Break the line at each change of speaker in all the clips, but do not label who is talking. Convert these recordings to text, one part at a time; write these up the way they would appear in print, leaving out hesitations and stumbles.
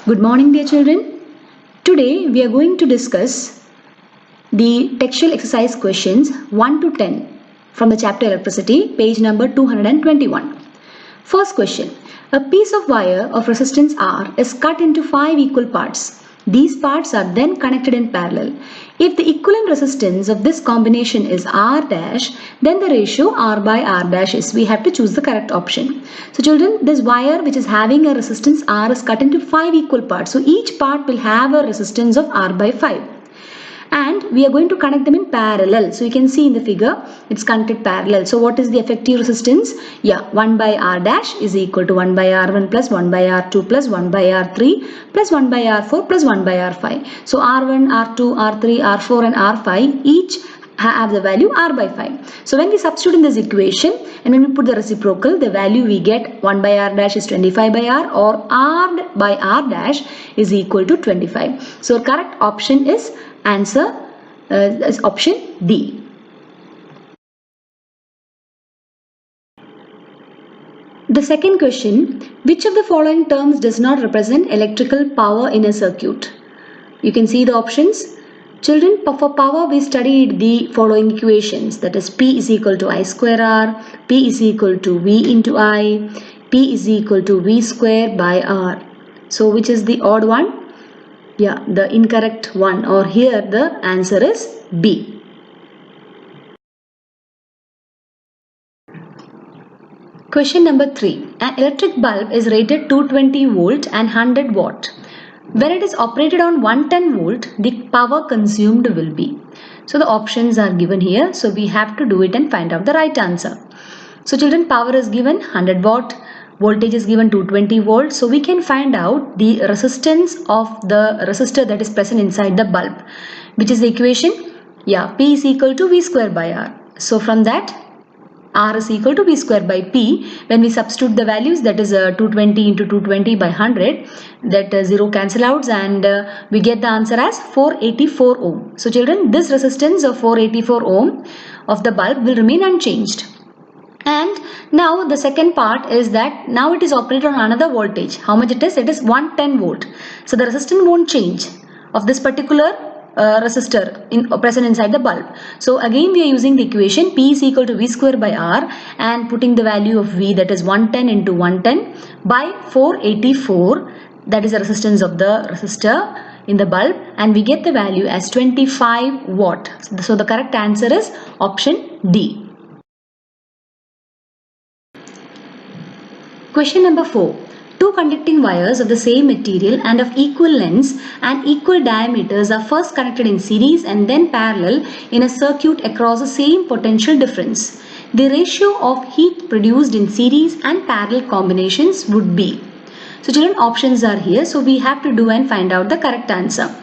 Good morning, dear children. Today we are going to discuss the textual exercise questions 1 to 10 from the chapter Electricity, page number 221. First question. A piece of wire of resistance R is cut into 5 equal parts. These parts are then connected in parallel. If the equivalent resistance of this combination is R dash, then the ratio R by R dash is. We have to choose the correct option. So children, this wire which is having a resistance R is cut into 5 equal parts. So each part will have a resistance of R by 5. And we are going to connect them in parallel. So you can see in the figure, it's connected parallel. So what is the effective resistance? Yeah, 1 by R dash is equal to 1 by R1 plus 1 by R2 plus 1 by R3 plus 1 by R4 plus 1 by R5. So R1, R2, R3, R4 and R5 each have the value R by 5. So when we substitute in this equation and when we put the reciprocal, the value we get 1 by R dash is 25 by R, or R by R dash is equal to 25. So correct option is is option D. The second question, which of the following terms does not represent electrical power in a circuit? You can see the options. Children, for power we studied the following equations, that is P is equal to I square R, P is equal to V into I, P is equal to V square by R. So which is the odd one? Yeah, the incorrect one, or here the answer is B. Question number 3. An electric bulb is rated 220 volt and 100 watt. When it is operated on 110 volt, the power consumed will be. So the options are given here. So we have to do it and find out the right answer. So children, power is given 100 watt. Voltage is given 220 volts. So we can find out the resistance of the resistor that is present inside the bulb. Which is the equation? Yeah, P is equal to V square by R. So from that, R is equal to V square by P. When we substitute the values, that is 220 into 220 by 100, that 0 cancel outs, and we get the answer as 484 ohm. So children, this resistance of 484 ohm of the bulb will remain unchanged. And now the second part is that now it is operated on another voltage. How much it is? It is 110 volt. So the resistance won't change of this particular resistor present inside the bulb. So again we are using the equation P is equal to V square by R and putting the value of V, that is 110 into 110 by 484, that is the resistance of the resistor in the bulb, and we get the value as 25 watt. So the correct answer is option D. Question number 4. Two conducting wires of the same material and of equal lengths and equal diameters are first connected in series and then parallel in a circuit across the same potential difference. The ratio of heat produced in series and parallel combinations would be. So children, options are here. So we have to do and find out the correct answer.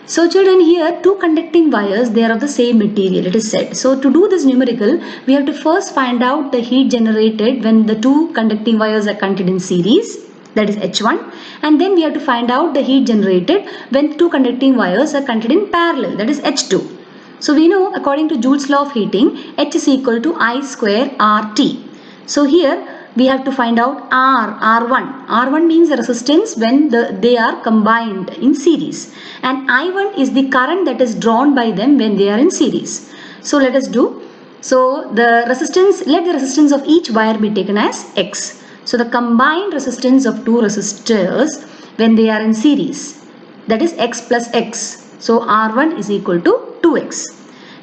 So children, here two conducting wires, they are of the same material, it is said. So to do this numerical, we have to first find out the heat generated when the two conducting wires are connected in series, that is H1, and then we have to find out the heat generated when two conducting wires are connected in parallel, that is H2. So we know according to Joule's law of heating, H is equal to I square RT. So here we have to find out R1. R1 means the resistance when they are combined in series, and I1 is the current that is drawn by them when they are in series. So let us do. So the resistance, let the resistance of each wire be taken as X. So the combined resistance of two resistors when they are in series, that is X plus X. So R1 is equal to 2X.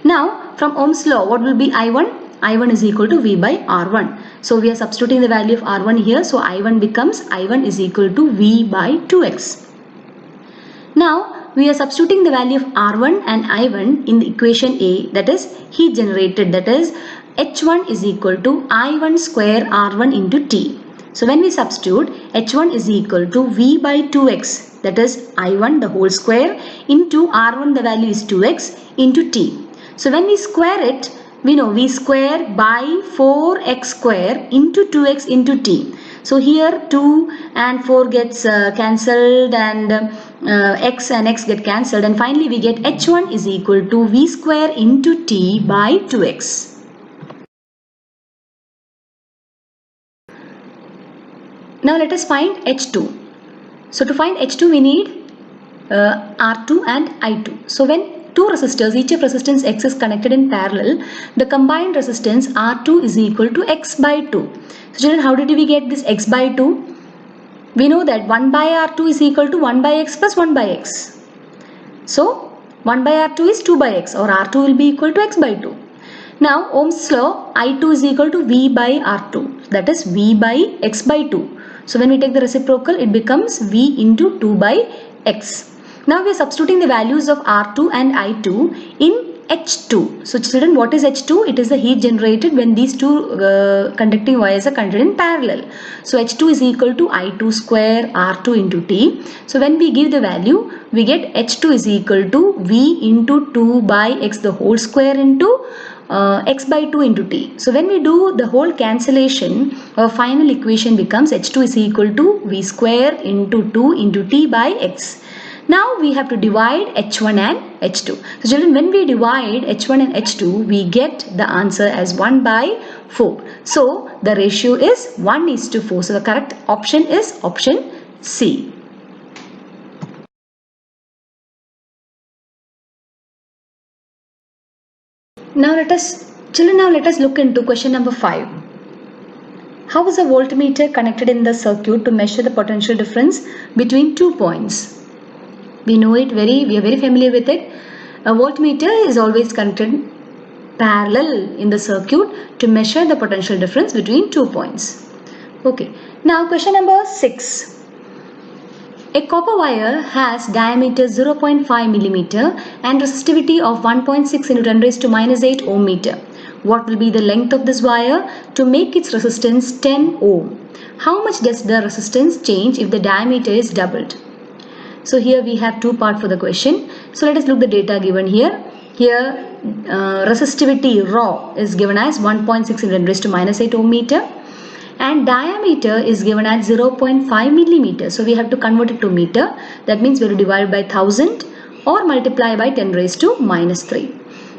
Now from Ohm's law, what will be I1? I1 is equal to V by R1. So we are substituting the value of R1 here. So I1 becomes I1 is equal to V by 2X. Now we are substituting the value of R1 and I1 in the equation A, that is heat generated, that is H1 is equal to I1 square R1 into T. So when we substitute, H1 is equal to V by 2X, that is I1 the whole square into R1, the value is 2X, into T. So when we square it, we know V square by 4X square into 2X into T. So here 2 and 4 gets cancelled, and X and X get cancelled, and finally we get H1 is equal to V square into T by 2X. Now let us find H2. So to find H2 we need R2 and I2. So when two resistors, each of resistance X is connected in parallel, the combined resistance R2 is equal to X by 2. So children, how did we get this X by 2? We know that 1 by R2 is equal to 1 by X plus 1 by X. So 1 by R2 is 2 by X, or R2 will be equal to X by 2. Now Ohm's law, I2 is equal to V by R2, that is V by X by 2. So when we take the reciprocal, it becomes V into 2 by X. Now we are substituting the values of R2 and I2 in H2. So children, what is H2? It is the heat generated when these two conducting wires are connected in parallel. So H2 is equal to I2 square R2 into T. So when we give the value, we get H2 is equal to V into 2 by X the whole square into X by 2 into T. So when we do the whole cancellation, our final equation becomes H2 is equal to V square into 2 into T by X. Now we have to divide H1 and H2. So children, when we divide H1 and H2, we get the answer as 1 by 4. So the ratio is 1:4. So the correct option is option C. Now let us look into question number 5. How is a voltmeter connected in the circuit to measure the potential difference between 2 points? We know it we are very familiar with it. A voltmeter is always connected parallel in the circuit to measure the potential difference between 2 points. Okay. Now question number 6. A copper wire has diameter 0.5 millimeter and resistivity of 1.6 into 10 raised to minus 8 ohm meter. What will be the length of this wire to make its resistance 10 ohm? How much does the resistance change if the diameter is doubled? So here we have two parts for the question. So let us look the data given here. Here resistivity raw is given as 1.6 into 10 raised to minus 8 ohm meter. And diameter is given as 0.5 millimeter. So we have to convert it to meter. That means we will divide by 1000 or multiply by 10 raised to minus 3.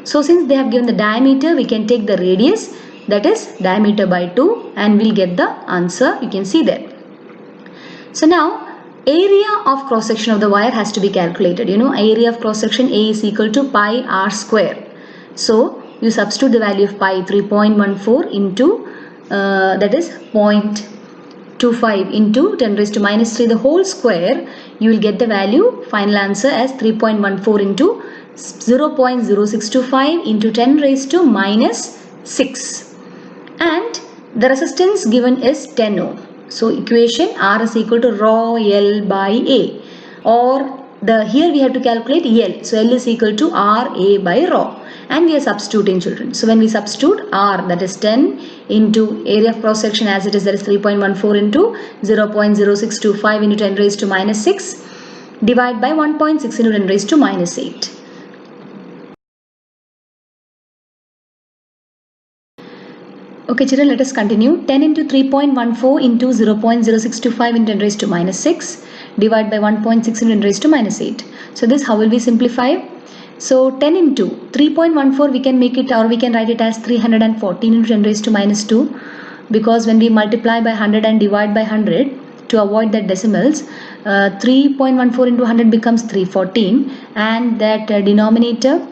So since they have given the diameter, we can take the radius, that is diameter by 2, and we'll get the answer. You can see there. So now area of cross section of the wire has to be calculated. You know, area of cross section A is equal to pi r square. So you substitute the value of pi 3.14 into that is 0.25 into 10 raised to minus 3 the whole square. You will get the value, final answer, as 3.14 into 0.0625 into 10 raised to minus 6. And the resistance given is 10 ohm. So equation R is equal to rho L by A, or here we have to calculate L. So L is equal to R A by rho, and we are substituting, children. So when we substitute R, that is 10 into area of cross section as it is, that is 3.14 into 0.0625 into 10 raised to minus 6, divide by 1.6 into 10 raised to minus 8. Okay children, let us continue. 10 into 3.14 into 0.0625 into 10 raised to minus 6, divide by 1.6 into 10 raised to minus 8. So this how will we simplify? So 10 into 3.14 we can make it, or we can write it as 314 into 10 raised to minus 2, because when we multiply by 100 and divide by 100 to avoid that decimals, 3.14 into 100 becomes 314, and that denominator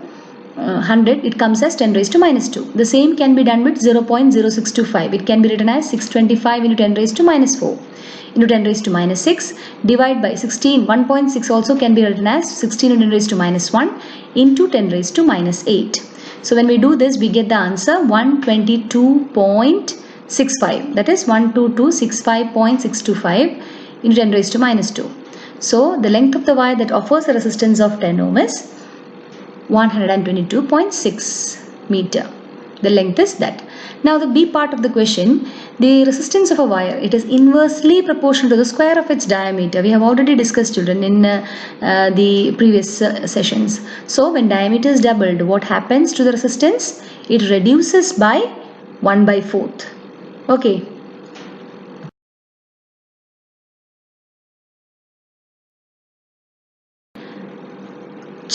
100, it comes as 10 raised to minus 2. The same can be done with 0.0625. It can be written as 625 into 10 raised to minus 4 into 10 raised to minus 6, divide by 16. 1.6 also can be written as 16 into 10 raised to minus 1 into 10 raised to minus 8. So when we do this, we get the answer 122.65. That is 12265.625 into 10 raised to minus 2. So the length of the wire that offers a resistance of 10 ohm is 122.6 meter. The length is that. Now the B part of the question, the resistance of a wire, it is inversely proportional to the square of its diameter. We have already discussed, children, in the previous sessions. So when diameter is doubled, what happens to the resistance? It reduces by 1/4. Okay.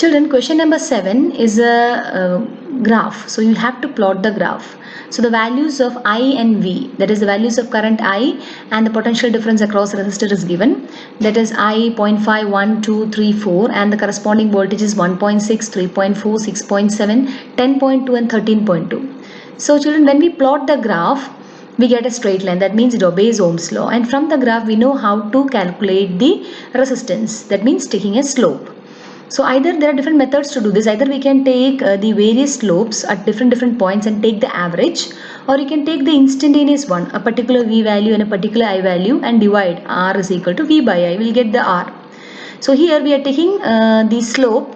Children, question number 7 is a graph. So you have to plot the graph. So the values of I and V, that is the values of current I and the potential difference across resistor is given. That is I 0.5, 1, 2, 3, 4 and the corresponding voltage is 1.6, 3.4, 6.7, 10.2 and 13.2. So children, when we plot the graph, we get a straight line. That means it obeys Ohm's law. And from the graph, we know how to calculate the resistance. That means taking a slope. So either there are different methods to do this. Either we can take the various slopes at different points and take the average, or you can take the instantaneous one, a particular V value and a particular I value, and divide R is equal to V by I. We will get the R. So here we are taking the slope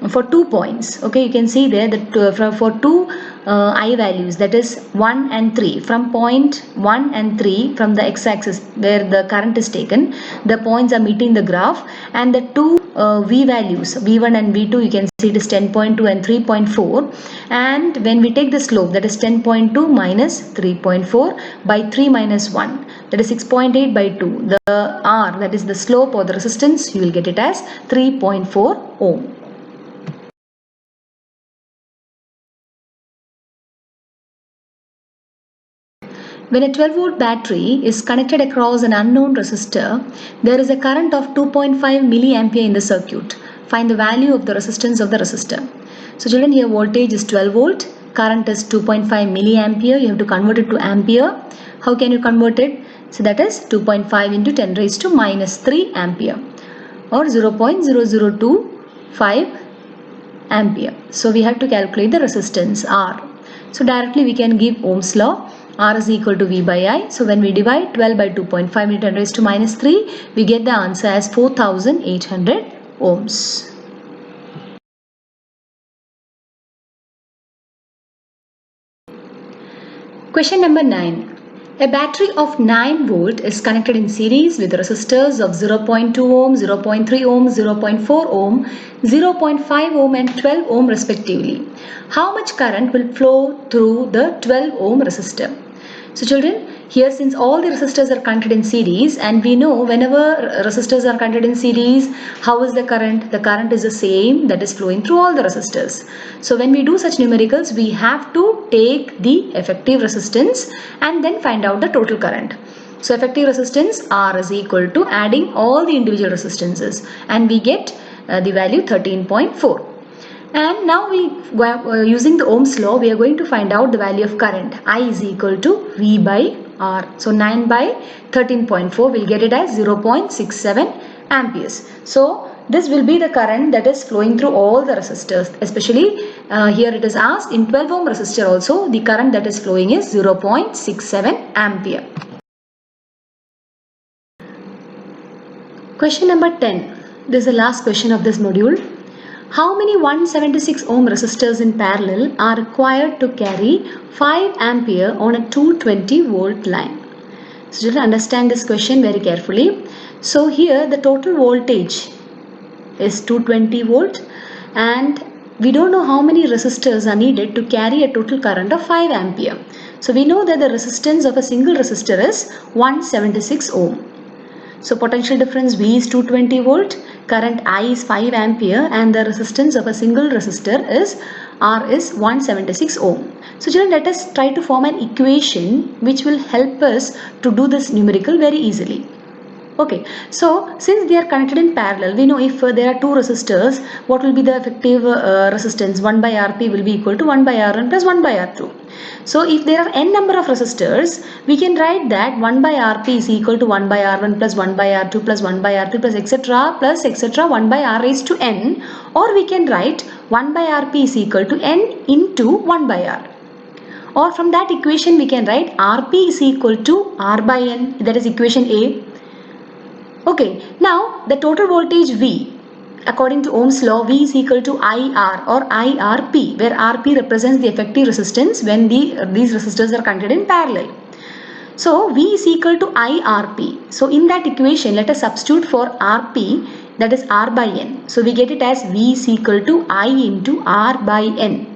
for 2 points. Okay, you can see there that for two I values, that is 1 and 3, from point 1 and 3 from the x-axis where the current is taken, the points are meeting the graph, and the two V values, V1 and V2, you can see it is 10.2 and 3.4, and when we take the slope, that is 10.2 minus 3.4 by 3 minus 1, that is 6.8 by 2, the R, that is the slope or the resistance, you will get it as 3.4 ohm. When a 12-volt battery is connected across an unknown resistor, there is a current of 2.5 milliampere in the circuit. Find the value of the resistance of the resistor. So children, here voltage is 12 volt, current is 2.5 milliampere. You have to convert it to ampere. How can you convert it? So that is 2.5 into 10 raised to minus 3 ampere, or 0.0025 ampere. So we have to calculate the resistance R. So directly we can give Ohm's law. R is equal to V by I. So when we divide 12 by 2.5 into 10 raised to minus 3, we get the answer as 4800 ohms. Question number 9. A battery of 9 volt is connected in series with resistors of 0.2 ohm, 0.3 ohm, 0.4 ohm, 0.5 ohm and 12 ohm respectively. How much current will flow through the 12 ohm resistor? So children, here since all the resistors are connected in series, and we know whenever resistors are connected in series, how is the current? The current is the same, that is flowing through all the resistors. So when we do such numericals, we have to take the effective resistance and then find out the total current. So effective resistance R is equal to adding all the individual resistances, and we get the value 13.4. And now using the Ohm's law, we are going to find out the value of current. I is equal to V by R. So 9 by 13.4, we'll get it as 0.67 amperes. So this will be the current that is flowing through all the resistors. Especially here it is asked in 12 ohm resistor also, the current that is flowing is 0.67 ampere. Question number 10. This is the last question of this module. How many 176 ohm resistors in parallel are required to carry 5 ampere on a 220 volt line? So children, understand this question very carefully. So here the total voltage is 220 volt, and we don't know how many resistors are needed to carry a total current of 5 ampere. So we know that the resistance of a single resistor is 176 ohm. So potential difference V is 220 volt, current I is 5 ampere, and the resistance of a single resistor is R is 176 ohm. So children, let us try to form an equation which will help us to do this numerical very easily. Okay, so since they are connected in parallel, we know if there are two resistors, what will be the effective resistance? 1 by Rp will be equal to 1 by R1 plus 1 by R2. So if there are n number of resistors, we can write that 1 by Rp is equal to 1 by R1 plus 1 by R2 plus 1 by R3 plus etc. 1 by R raised to n, or we can write 1 by Rp is equal to n into 1 by R. Or from that equation we can write Rp is equal to R by n, that is equation A. Okay, now the total voltage V, according to Ohm's law, V is equal to IR or IRP, where Rp represents the effective resistance when these resistors are connected in parallel. So V is equal to IRP. So in that equation, let us substitute for Rp, that is R by N. So we get it as V is equal to I into R by N.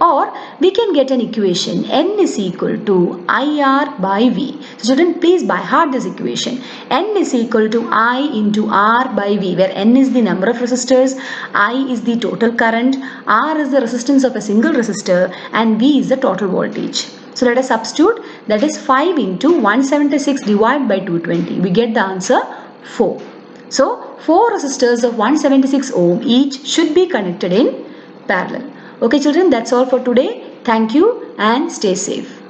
Or we can get an equation, N is equal to IR by V. So children, please by heart this equation. N is equal to I into R by V, where N is the number of resistors, I is the total current, R is the resistance of a single resistor, and V is the total voltage. So let us substitute, that is 5 into 176 divided by 220. We get the answer 4. So 4 resistors of 176 ohm each should be connected in parallel. Okay children, that's all for today. Thank you and stay safe.